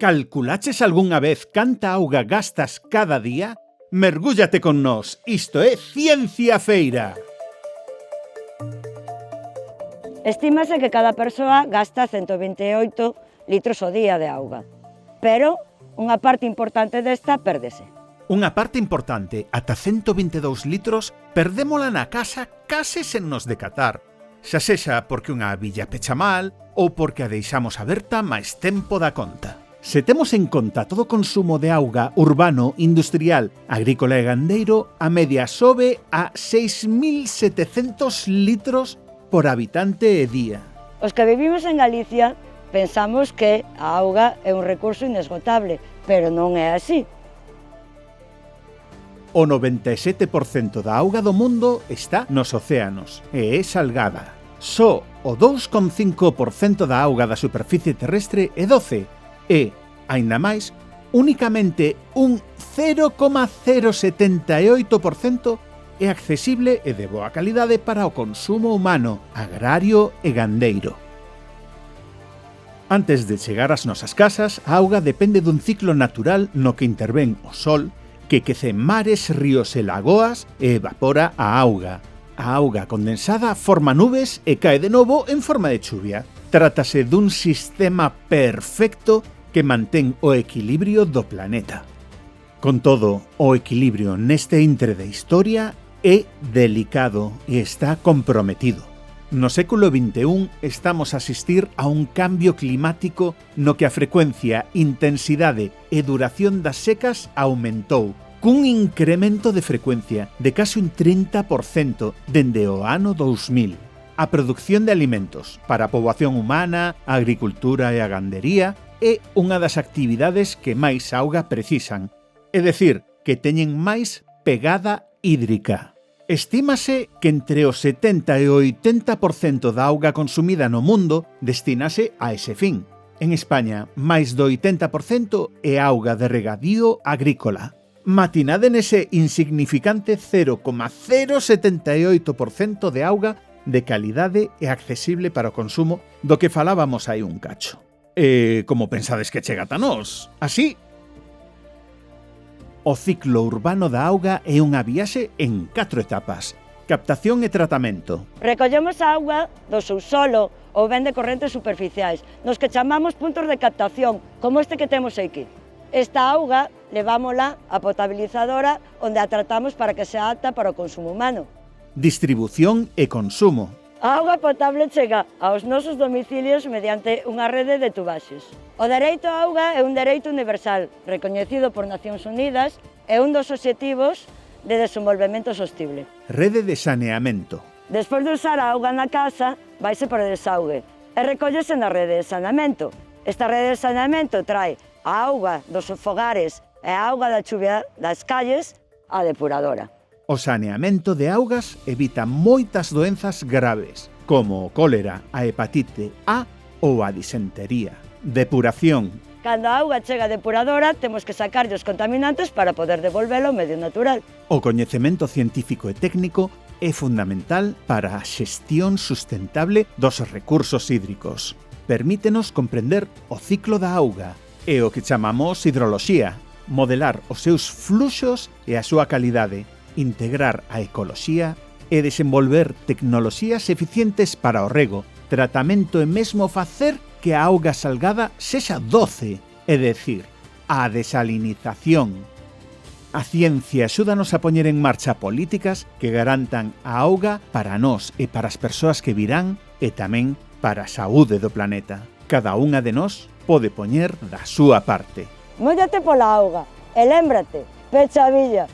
Calculaches algunha vez canta auga gastas cada día? Mergúllate con nós, isto é Ciencia Feira. Estímase que cada persoa gasta 128 litros ao día de auga, pero unha parte importante desta pérdese. Unha parte importante, ata 122 litros, perdémola na casa case sen nos decatar, xa sexa porque unha billa pecha mal ou porque a deixamos aberta máis tempo da conta. Se temos en conta todo o consumo de auga urbano, industrial, agrícola e gandeiro, a media sobe a 6.700 litros por habitante e día. Os que vivimos en Galicia pensamos que a auga é un recurso inesgotable, pero non é así. O 97% da auga do mundo está nos océanos e é salgada. Só o 2,5% da auga da superficie terrestre é doce e, aínda máis, únicamente un 0,078% é accesible e de boa calidade para o consumo humano, agrario e gandeiro. Antes de chegar ás nosas casas, a auga depende dun ciclo natural no que intervén o sol, que quece mares, ríos e lagoas e evapora a auga. A auga condensada forma nubes e cae de novo en forma de chuvia. Trátase dun sistema perfecto que mantén o equilibrio do planeta. Con todo, o equilibrio neste intre de historia é delicado e está comprometido. No século XXI estamos a asistir a un cambio climático no que a frecuencia, intensidade e duración das secas aumentou, cun incremento de frecuencia de case un 30% dende o ano 2000. A produción de alimentos para a poboación humana, a agricultura e a gandería é unha das actividades que máis auga precisan, é dicir, que teñen máis pegada hídrica. Estímase que entre o 70 e o 80% da auga consumida no mundo destinase a ese fin. En España, máis do 80% é auga de regadío agrícola. Matinade nese insignificante 0,078% de auga de calidade e accesible para o consumo do que falábamos hai un cacho. E como pensades que chega ata nós? Así, o ciclo urbano da auga é unha viaxe en 4 etapas. Captación e tratamento. Recollemos a auga do subsolo ou ben de correntes superficiais, nos que chamamos puntos de captación, como este que temos aquí. Esta auga levámola á potabilizadora onde a tratamos para que sea apta para o consumo humano. Distribución e consumo. A auga potable chega aos nosos domicilios mediante unha rede de tubaxes. O dereito á auga é un dereito universal, recoñecido por Nacións Unidas, e un dos obxectivos de desenvolvemento sostible. Rede de saneamento. Despois de usar a auga na casa, vaise por desaugue e recóllese na rede de saneamento. Esta rede de saneamento trae a auga dos fogares e a auga da chuvia das calles á depuradora. O saneamento de augas evita moitas doenzas graves, como o cólera, a hepatite A ou a disentería. Depuración. Cando a auga chega á depuradora, temos que sacarlle os contaminantes para poder devolvelo ao medio natural. O coñecemento científico e técnico é fundamental para a xestión sustentable dos recursos hídricos. Permítenos comprender o ciclo da auga e o que chamamos hidroloxía, modelar os seus fluxos e a súa calidade, integrar a ecoloxía e desenvolver tecnoloxías eficientes para o rego, tratamento e mesmo facer que a auga salgada sexa doce, é dicir, a desalinización. A ciencia axúdanos a poñer en marcha políticas que garantan a auga para nós e para as persoas que virán e tamén para a saúde do planeta. Cada unha de nós pode poñer da súa parte. Móllate pola auga e lémbrate, pecha a billa.